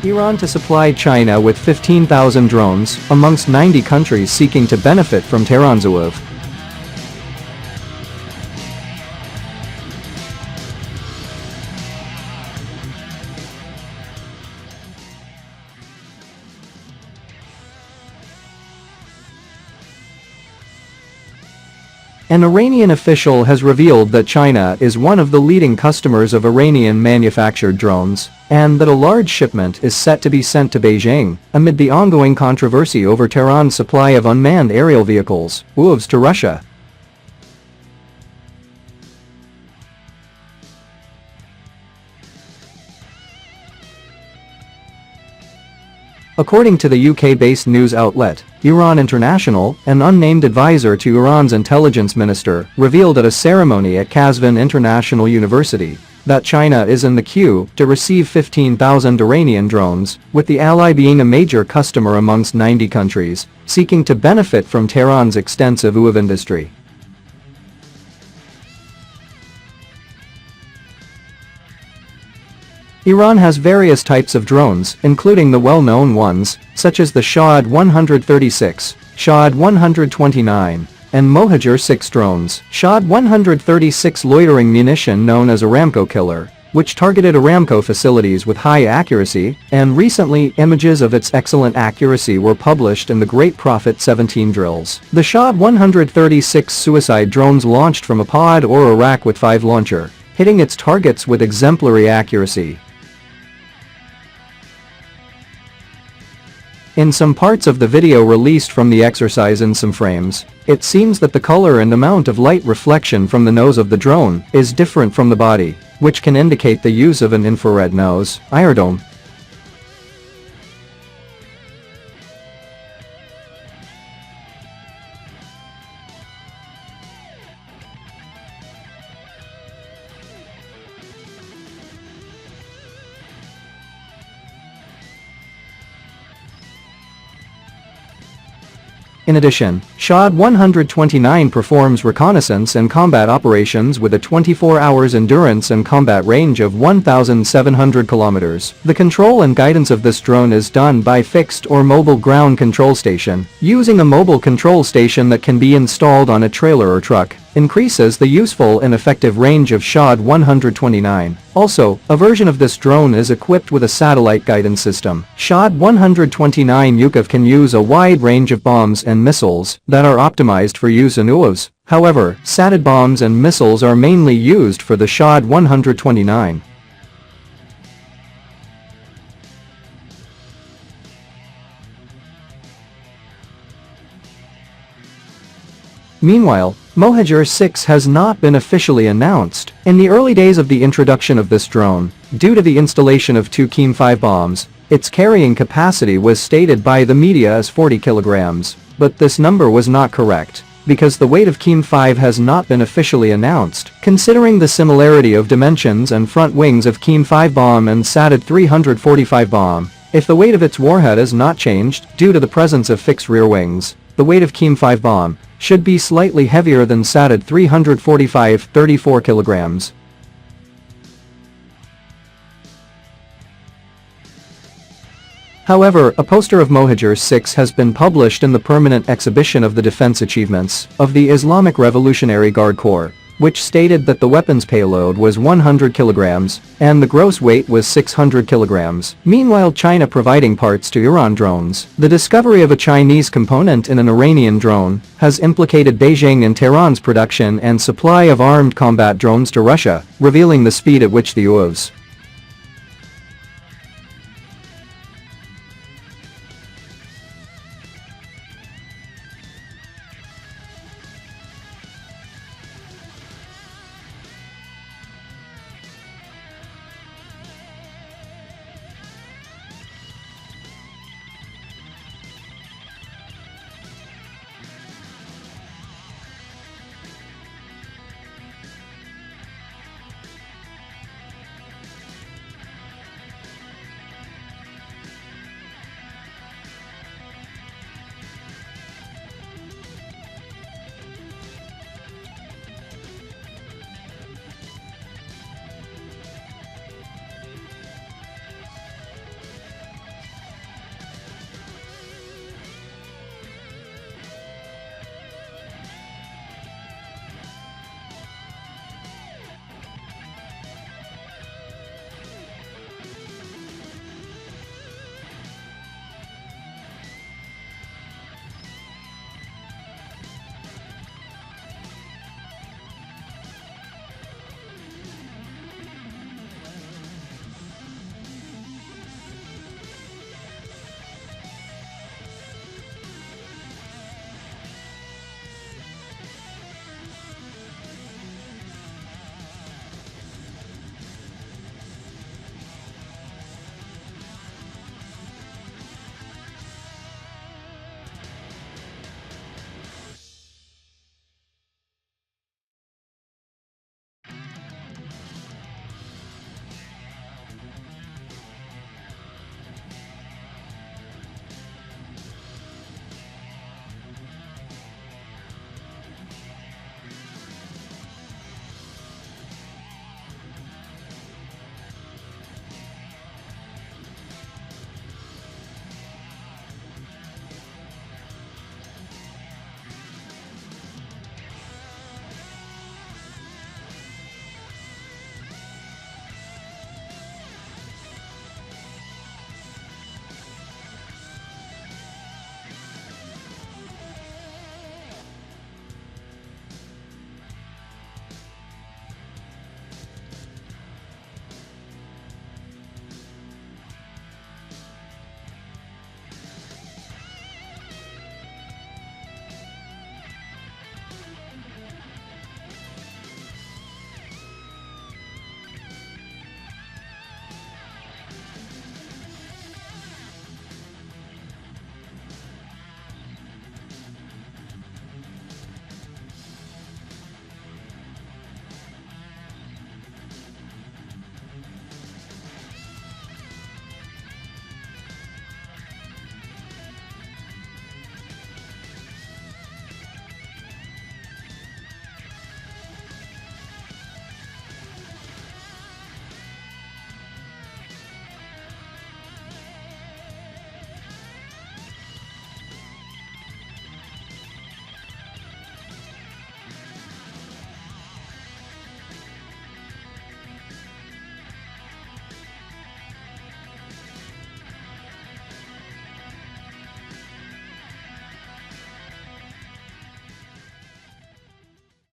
Iran to supply China with 15,000 drones, amongst 90 countries seeking to benefit from Tehran's UAV. An Iranian official has revealed that China is one of the leading customers of Iranian-manufactured drones, and that a large shipment is set to be sent to Beijing, amid the ongoing controversy over Tehran's supply of unmanned aerial vehicles, UAVs, to Russia. According to the UK-based news outlet, Iran International, an unnamed advisor to Iran's intelligence minister, revealed at a ceremony at Qazvin International University that China is in the queue to receive 15,000 Iranian drones, with the ally being a major customer amongst 90 countries, seeking to benefit from Tehran's extensive UAV industry. Iran has various types of drones, including the well-known ones, such as the Shahed-136, Shahed-129, and Mohajer 6 drones. Shahed-136 loitering munition known as Aramco Killer, which targeted Aramco facilities with high accuracy, and recently images of its excellent accuracy were published in the Great Prophet 17 drills. The Shahed-136 suicide drones launched from a pod or a rack with 5 launcher, hitting its targets with exemplary accuracy. In some parts of the video released from the exercise in some frames, it seems that the color and amount of light reflection from the nose of the drone is different from the body, which can indicate the use of an infrared nose, iridome. In addition, Shahed-129 performs reconnaissance and combat operations with a 24 hours endurance and combat range of 1,700 kilometers. The control and guidance of this drone is done by fixed or mobile ground control station. Using a mobile control station that can be installed on a trailer or truck increases the useful and effective range of Shahed-129. Also, a version of this drone is equipped with a satellite guidance system. Shahed-129 UAV can use a wide range of bombs and missiles that are optimized for use in UAVs. However, satellite bombs and missiles are mainly used for the Shahed-129. Meanwhile, Mohajer 6 has not been officially announced. In the early days of the introduction of this drone, due to the installation of 2 Keem 5 bombs, its carrying capacity was stated by the media as 40 kilograms, but this number was not correct, because the weight of Keem 5 has not been officially announced. Considering the similarity of dimensions and front wings of Keem 5 bomb and Shahed-345 bomb, if the weight of its warhead is not changed due to the presence of fixed rear wings, the weight of Keem 5 bomb should be slightly heavier than Shahed-345, 34 kilograms. However, a poster of Mohajer 6 has been published in the permanent exhibition of the defense achievements of the Islamic Revolutionary Guard Corps, which stated that the weapon's payload was 100 kilograms and the gross weight was 600 kilograms. Meanwhile, China providing parts to Iran drones. The discovery of a Chinese component in an Iranian drone has implicated Beijing in Tehran's production and supply of armed combat drones to Russia, revealing the speed at which the UAVs